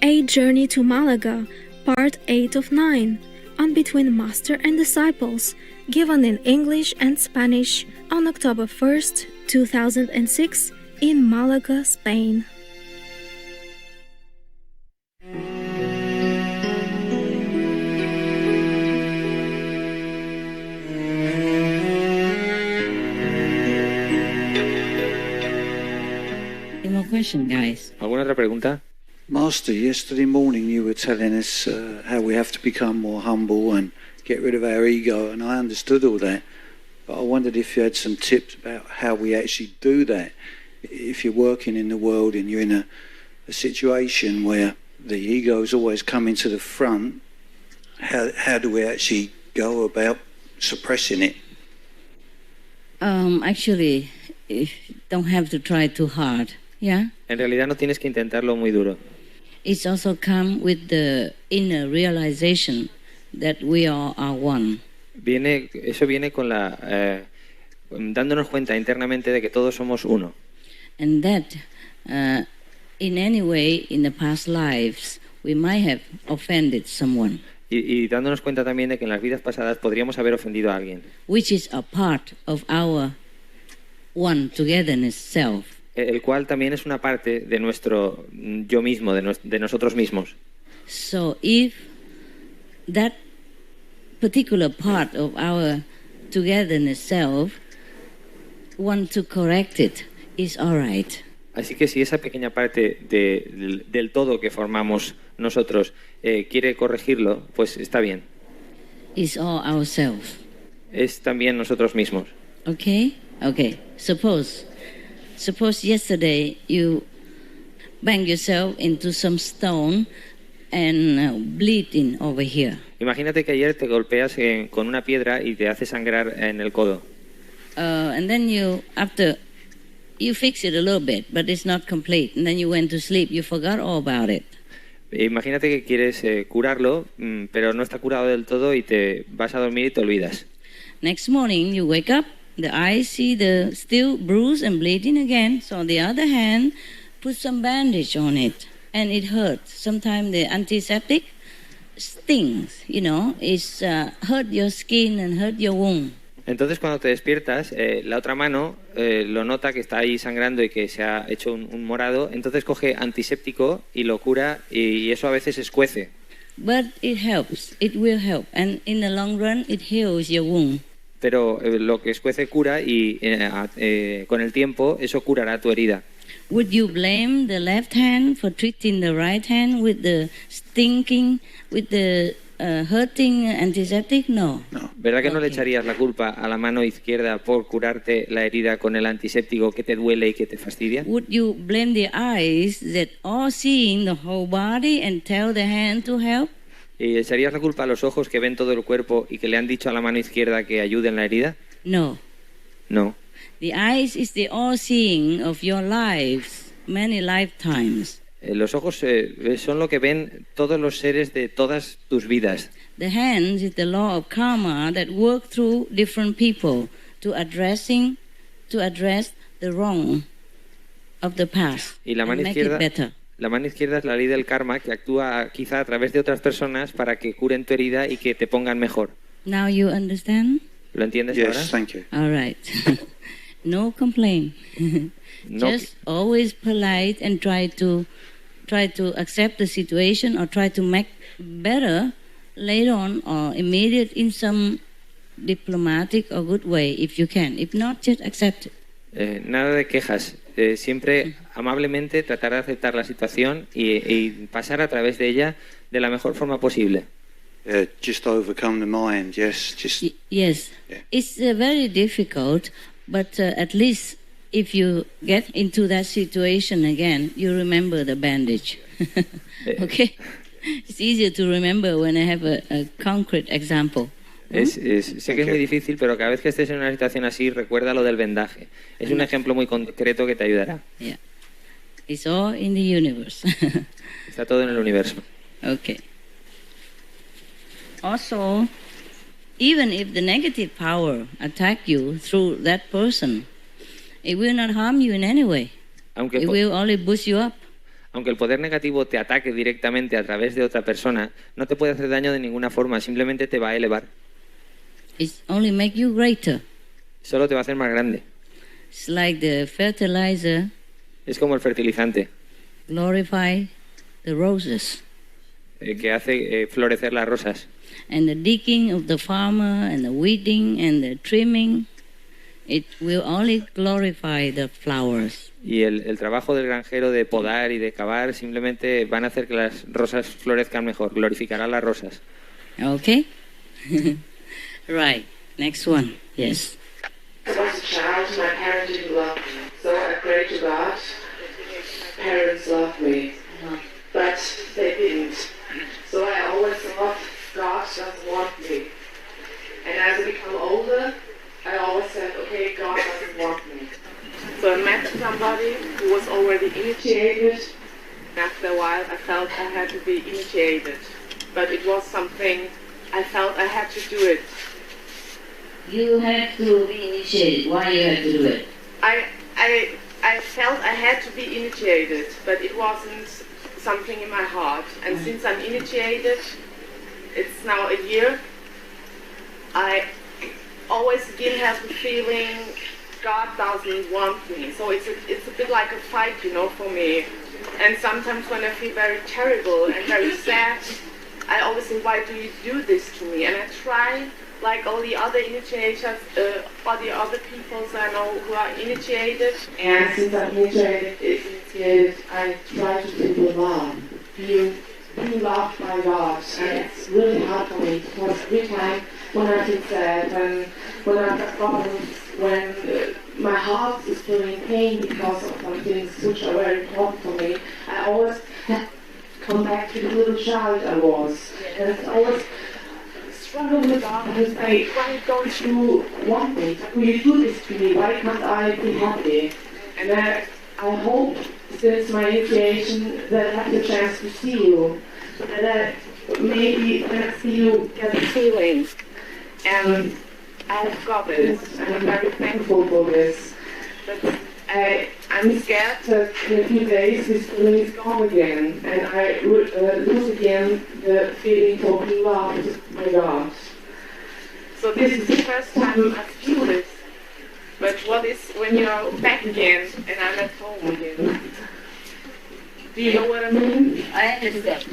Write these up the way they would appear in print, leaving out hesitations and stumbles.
A Journey to Malaga, Part 8 of 9, on Between Master and Disciples, given in English and Spanish on October 1st, 2006, in Malaga, Spain. Any more question, guys? ¿Alguna otra pregunta? Master, yesterday morning you were telling us how we have to become more humble and get rid of our ego, and I understood all that, but I wondered if you had some tips about how we actually do that. If you're working in the world and you're in a situation where the ego is always coming to the front, how do we actually go about suppressing it? Actually, you don't have to try too hard, yeah? En realidad no tienes que intentarlo muy duro. It's also come with the inner realization that we all are one. Eso viene con dándonos cuenta internamente de que todos somos uno. And that, in any way, in the past lives, we might have offended someone. Y dándonos cuenta también de que en las vidas pasadas podríamos haber ofendido a alguien. Which is a part of our one togetherness self. El cual también es una parte de nuestro yo mismo, de nosotros mismos. So if that particular part of our togetherness self want to correct it, is all right. Así que si esa pequeña parte del todo que formamos nosotros quiere corregirlo, pues está bien. It's all ourselves. Es también nosotros mismos. Okay? Okay. Suppose yesterday you bang yourself into some stone and bleeding over here. Imagínate que ayer te golpeas con una piedra y te hace sangrar en el codo. And then after you fix it a little bit, but it's not complete, and then you went to sleep, you forgot all about it. Imagínate que quieres curarlo, pero no está curado del todo y te vas a dormir y te olvidas. Next morning you wake up, the eyes see the still bruised and bleeding again. So on the other hand, put some bandage on it, and it hurts. Sometimes the antiseptic stings, it's hurt your skin and hurt your wound. Entonces cuando te despiertas, la otra mano lo nota que está ahí sangrando y que se ha hecho un morado, entonces coge antiséptico y lo cura y eso a veces escuece. But it helps, it will help, and in the long run it heals your wound. Pero lo que escuece cura y con el tiempo eso curará tu herida. Would you blame the left hand for treating the right hand with the stinking, with the hurting antiseptic? No. ¿Verdad que no le echarías la culpa a la mano izquierda por curarte la herida con el antiséptico que te duele y que te fastidia? Would you blame the eyes that are seeing the whole body and tell the hand to help? ¿Y echarías la culpa a los ojos que ven todo el cuerpo y que le han dicho a la mano izquierda que ayude en la herida? No. No. The eyes is the all-seeing of your lives, many lifetimes. Los ojos son lo que ven todos los seres de todas tus vidas. The hands is the law of karma that work through different people to address the wrong of the past y la mano and make izquierda, it better. La mano izquierda es la ley del karma que actúa quizá a través de otras personas para que curen tu herida y que te pongan mejor. Now you understand? ¿Lo entiendes Yes, ahora? thank you. All right. No complaint. No. Just always polite and try to accept the situation or try to make better later on or immediate in some diplomatic or good way if you can. If not, just accept it. Nada de quejas. Siempre amablemente tratar de aceptar la situación y pasar a través de ella de la mejor forma posible. Just overcome the mind, yes. Yes. Yeah. It's very difficult, but at least if you get into that situation again, you remember the bandage. Okay? It's easier to remember when I have a concrete example. Sé que es muy difícil, pero cada vez que estés en una situación así, recuerda lo del vendaje. Es un ejemplo muy concreto que te ayudará. Yeah. It's all in the universe. Está todo en el universo. Okay. Also, even if the negative power attack you through that person, it will not harm you in any way. It will only boost you up. Aunque el poder negativo te ataque directamente a través de otra persona, no te puede hacer daño de ninguna forma, simplemente te va a elevar. It only make you greater. Solo te va a hacer más grande. It's like the fertilizer Es como el fertilizante glorify the roses. que hace florecer las rosas. And the digging of the farmer and the weeding and the trimming, it will only glorify the flowers. Y el trabajo del granjero de podar y de cavar simplemente van a hacer que las rosas florezcan mejor, glorificará las rosas. Okay? Right. Next one. Yes. As a child, my parents didn't love me, so I prayed to God. Parents loved me, but they didn't. So I always thought God doesn't want me. And as I become older, I always said, okay, God doesn't want me. So I met somebody who was already initiated. After a while, I felt I had to be initiated, but it was something I felt I had to do it. You have to be initiated. Why you have to do it? I felt I had to be initiated, but it wasn't something in my heart. And since I'm initiated, it's now a year, I always again have the feeling God doesn't want me. So it's a bit like a fight, you know, for me. And sometimes when I feel very terrible and very sad, I always think, why do you do this to me? And I try, like all the other initiators, all the other people I know who are initiated. And since I'm initiated, I try to feel love, feel loved by God. And it's really hard for me because every time when I feel sad, when I've got problems, when my heart is feeling pain because of some things which are very important for me, I always come back to the little child I was. And it's always struggle with God and say, why don't you want me? Will you do this to me? Why can't I be happy? And I hope, since my initiation, that I have the chance to see you. That maybe when I see you, get a feeling. And I've got this, and I'm very thankful for this. But I'm scared that in a few days this feeling is gone again, and I lose again the feeling for being loved by God. So this is the first time I feel this. But what is when you're back again and I'm at home again? Do you know what I mean? I understand.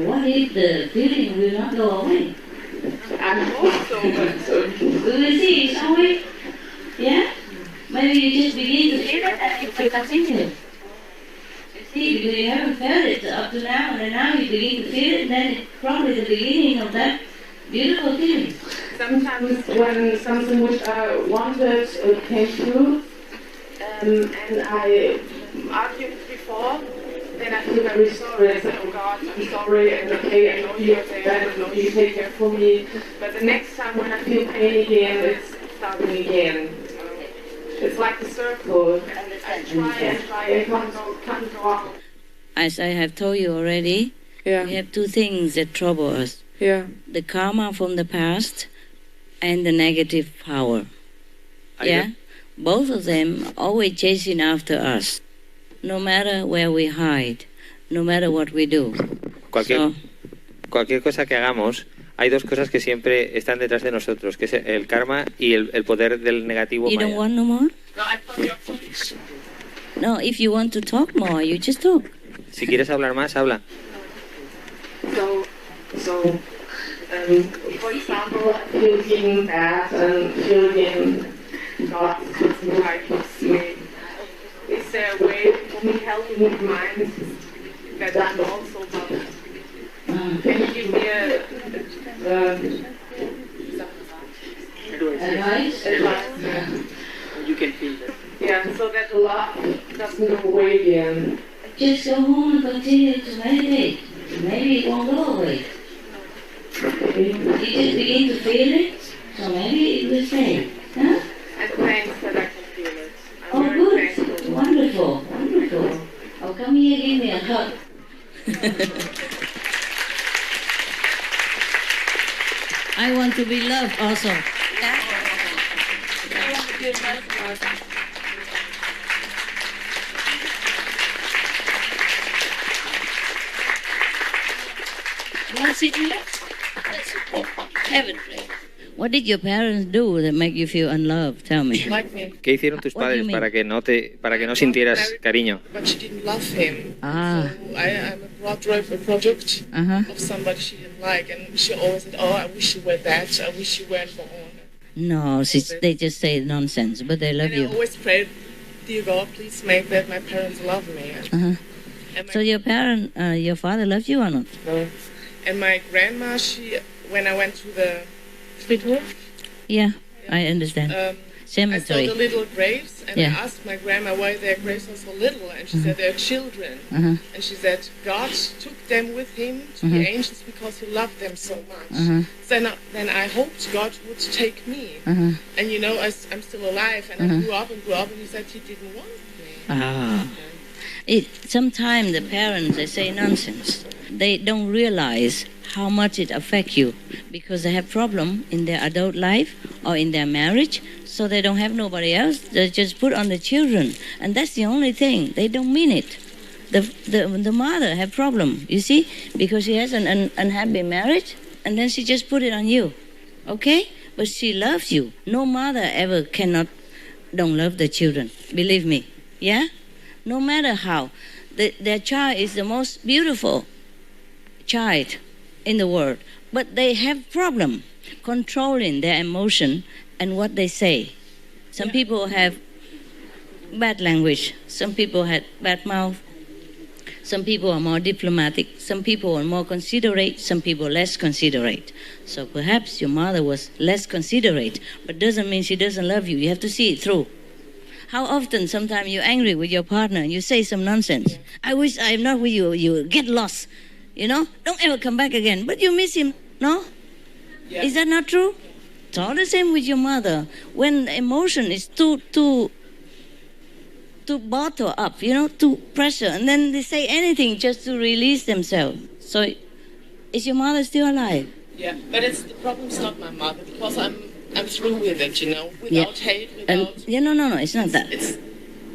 What if the feeling will not go away? I hope so, but We will see, shall we? Yeah? Maybe you just begin to feel it and it will continue. You see, because you haven't felt it up to now, and then now you begin to feel it, then it's probably the beginning of that beautiful feeling. sometimes when something which I wanted came through, and I argued before, then I feel very sorry. I said, oh God, I'm sorry, and okay, I know you're there, I know you take care for me. But the next time when I feel pain again, it's starting again. It's like a circle. I try and try and can't go out. As I have told you already, Yeah. we have two things that trouble us. Yeah. The karma from the past and the negative power. Yeah? Both of them always chasing after us, no matter where we hide, no matter what we do. Cualquier cosa que hagamos, hay dos cosas que siempre están detrás de nosotros, que es el karma y el poder del negativo You maya. don't want no more? No, I thought you were No, if you want to talk more, you just talk. Si quieres hablar más, habla. So, for example, feeling bad and feeling God is like me. Is there a way for me helping my mind that I'm also loved? Can you give me Advice? advice? You can feel it. Yeah, so that the love doesn't go away again. Just go home and continue to meditate. Maybe it won't go away. You just begin to feel it, so maybe it will stay. Huh? And thanks that I can feel it. I'm Oh, very good. thankful. Wonderful. Wonderful. Oh, come here, give me a hug. I want to be loved also. I want to give love to others. You want to sit here? That's okay. Have it, Fred. What did your parents do that make you feel unloved? Tell me. Like me. ¿Qué hicieron tus What do you padres mean? para que no sintieras cariño? But she didn't love him. Ah. So I'm a product Uh-huh. of somebody she didn't like. And she always said, oh, I wish you were that. I wish you weren't born. No, they just say nonsense, but they love And you. I always prayed, dear God, please make that my parents love me. Uh-huh. And my, So your father loved you or not? no. And my grandma, when I went to the hospital, Yeah, I understand. I saw Cemetery. the little graves, and Yeah. I asked my grandma why their graves are so little, and she said they're children. Uh-huh. And she said God took them with him to be angels because he loved them so much. Uh-huh. Then I hoped God would take me. Uh-huh. And you know, I'm still alive, and I grew up, and he said he didn't want me. Ah. Sometimes the parents, they say nonsense. They don't realize how much it affects you because they have problem in their adult life or in their marriage, so they don't have nobody else. They just put on the children, and that's the only thing. They don't mean it. The mother have problem, you see, because she has an unhappy marriage, and then she just put it on you, okay? But she loves you. No mother ever don't love the children, believe me, yeah? No matter how. Their child is the most beautiful child in the world, but they have problem controlling their emotion and what they say. Some people have bad language, some people have bad mouth, some people are more diplomatic, some people are more considerate, some people less considerate. So perhaps your mother was less considerate, but doesn't mean she doesn't love you. You have to see it through. How often sometimes you're angry with your partner and you say some nonsense. I wish I'm not with you. You get lost. You know? Don't ever come back again. But you miss him. No? Yeah. Is that not true? It's all the same with your mother. When emotion is too bottle up, you know, too pressure, and then they say anything just to release themselves. So is your mother still alive? Yeah, but the problem's not my mother, because I'm through with it, you know, without hate, without... No, it's not that. It's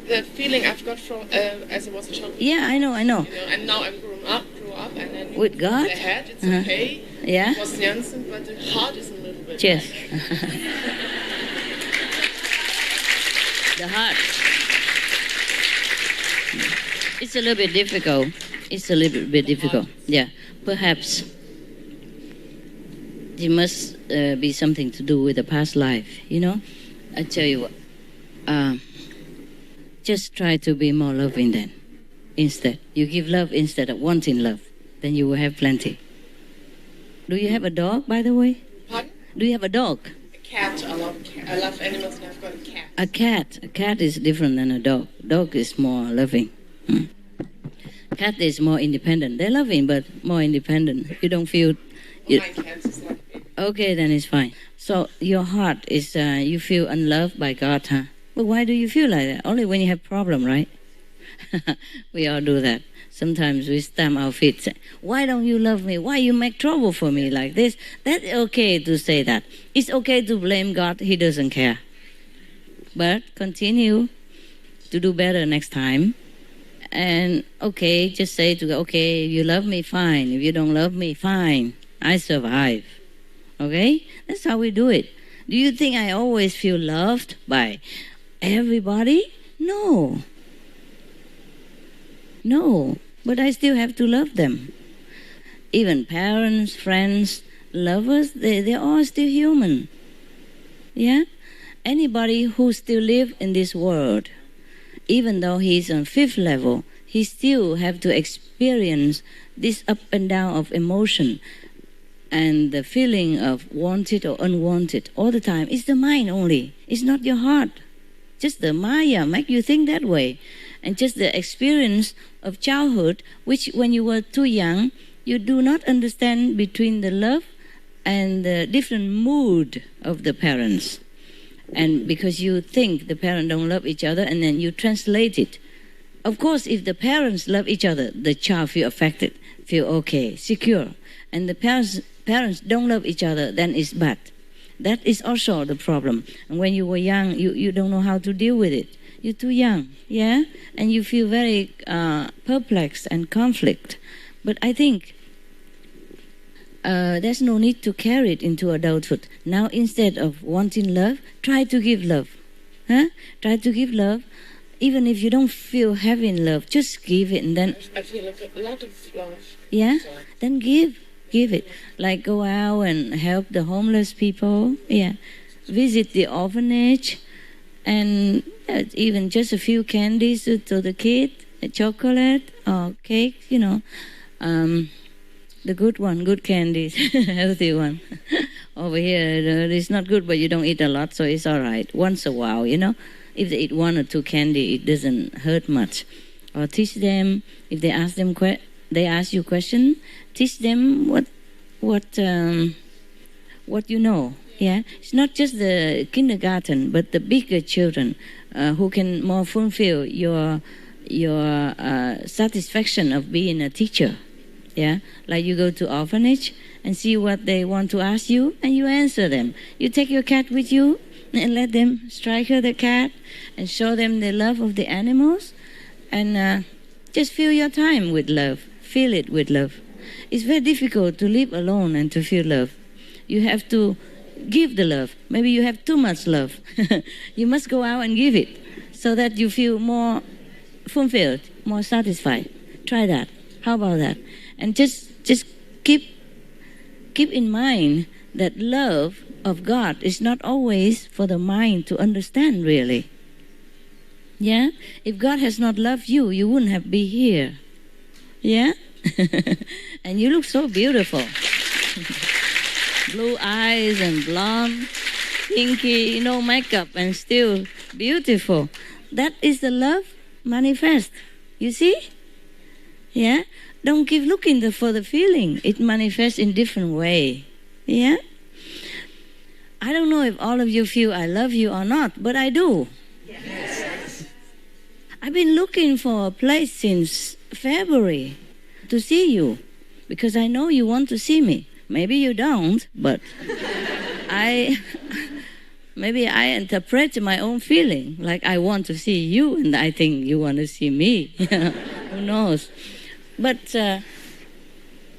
the feeling I've got from as I was a child. Yeah, I know. You know, and now I'm grew up, and then With God? the head, it's okay. Yeah? It was Janssen, but the heart is a little bit... Yes. The heart. It's a little bit difficult. Yeah. Perhaps it must be something to do with the past life, you know? I tell you what, just try to be more loving then. Instead, you give love instead of wanting love, then you will have plenty. Do you have a dog, by the way? Pardon? Do you have a dog? A cat, I love cat. I love animals, and I've got a cat. A cat is different than a dog. Dog is more loving. Cat is more independent. They're loving, but more independent. You don't feel... My cat is like me. Okay, then it's fine. So your heart is, you feel unloved by God, huh? But why do you feel like that? Only when you have problem, right? We all do that. Sometimes we stamp our feet, say, why don't you love me? Why you make trouble for me like this? That's okay to say that. It's okay to blame God. He doesn't care. But continue to do better next time. And okay, just say to God, okay, if you love me, fine. If you don't love me, fine. I survive. Okay? That's how we do it. Do you think I always feel loved by everybody? No. No. But I still have to love them. Even parents, friends, lovers, they're all still human. Yeah? Anybody who still live in this world, even though he's on 5th level, he still have to experience this up and down of emotion and the feeling of wanted or unwanted all the time. It's the mind only. It's not your heart. Just the Maya make you think that way. And just the experience of childhood, which when you were too young, you do not understand between the love and the different mood of the parents. And because you think the parents don't love each other, and then you translate it. Of course, if the parents love each other, the child feel affected, feel okay, secure. And the parents don't love each other, then it's bad. That is also the problem. And when you were young, you don't know how to deal with it. You're too young, yeah? And you feel very perplexed and conflict. But I think there's no need to carry it into adulthood. Now, instead of wanting love, try to give love. Try to give love. Even if you don't feel having love, just give it, and then... I feel a lot of love. Yeah? Then give it. Like go out and help the homeless people. Yeah. Visit the orphanage, and even just a few candies to the kid, a chocolate or cake, the good one, good candies, healthy one. Over here, it's not good, but you don't eat a lot, so it's all right. Once a while, if they eat one or two candy, it doesn't hurt much. Or teach them, if they ask you question, teach them what you know. Yeah, it's not just the kindergarten, but the bigger children who can more fulfill your satisfaction of being a teacher. Yeah, like you go to orphanage and see what they want to ask you, and you answer them. You take your cat with you and let them strangle the cat and show them the love of the animals, and just fill your time with love. Fill it with love. It's very difficult to live alone and to feel love. You have to give the love. Maybe you have too much love. You must go out and give it so that you feel more fulfilled, more satisfied. Try that. How about that? And just keep in mind that love of God is not always for the mind to understand, really. Yeah? If God has not loved you, you wouldn't have been here. Yeah? And you look so beautiful. Blue eyes and blonde, pinky, no makeup, and still beautiful. That is the love manifest. You see? Yeah? Don't keep looking for the feeling. It manifests in different way. Yeah? I don't know if all of you feel I love you or not, but I do. Yes. I've been looking for a place since February to see you, because I know you want to see me. Maybe you don't, but maybe I interpret my own feeling, like I want to see you and I think you want to see me. Who knows? But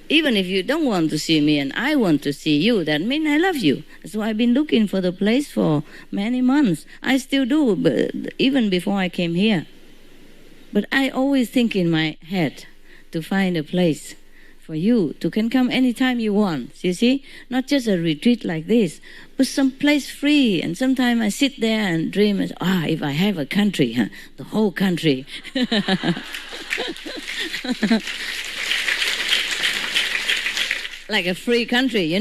even if you don't want to see me and I want to see you, that means I love you. So I've been looking for the place for many months. I still do, but even before I came here. But I always think in my head to find a place for you to can come anytime you want, you see? Not just a retreat like this, but some place free. And sometimes I sit there and dream, if I have a country, the whole country. Like a free country,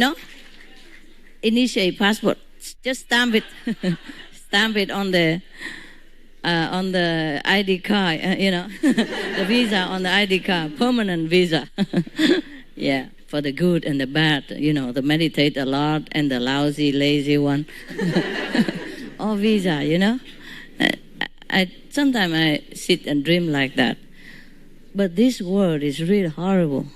Initiate passport, just stamp it, stamp it on the ID card, the visa on the ID card, permanent visa. Yeah, for the good and the bad, the meditate a lot and the lousy, lazy one. All visa, Sometimes I sit and dream like that. But this world is really horrible.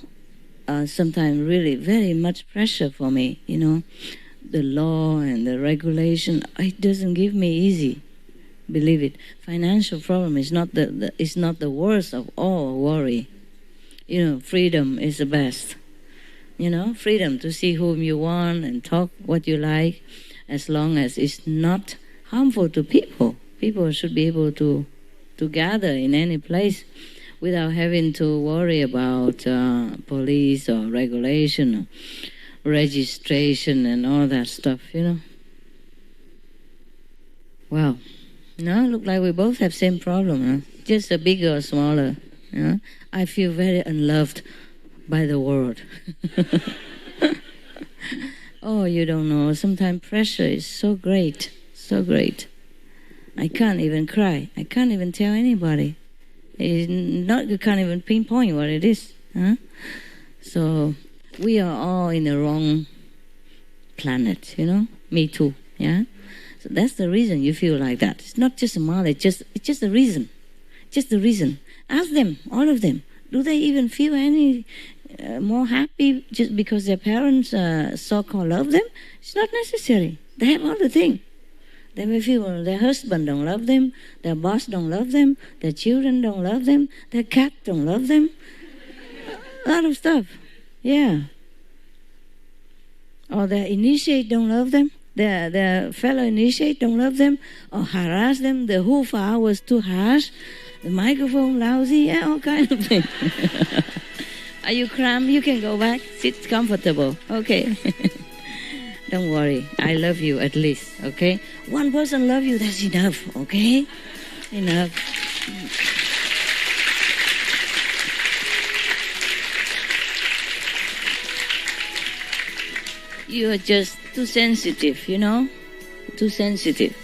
Sometimes really very much pressure for me, The law and the regulation, it doesn't give me easy. Believe it. Financial problem is not the worst of all worry. Freedom is the best. Freedom to see whom you want and talk what you like, as long as it's not harmful to people. People should be able to gather in any place without having to worry about police or regulation or registration and all that stuff, Wow. No, look like we both have same problem, just a bigger or smaller. I feel very unloved by the world. Oh, you don't know. Sometimes pressure is so great, so great. I can't even cry. I can't even tell anybody. You can't even pinpoint what it is. So we are all in the wrong planet, Me too, yeah? So that's the reason you feel like that. It's not just a knowledge, it's just the reason. Just the reason. Ask them, all of them. Do they even feel any more happy just because their parents so-called love them? It's not necessary. They have all the things. They may feel their husband don't love them, their boss don't love them, their children don't love them, their cat don't love them. A lot of stuff. Yeah. or their initiate don't love them, their fellow initiate don't love them, or harass them, the hufa was too harsh, the microphone lousy, all kind of things. Are you cramped? You can go back, sit comfortable, okay? Don't worry, I love you at least, okay? One person love you, that's enough, okay? Enough. You are just too sensitive, you know? Too sensitive.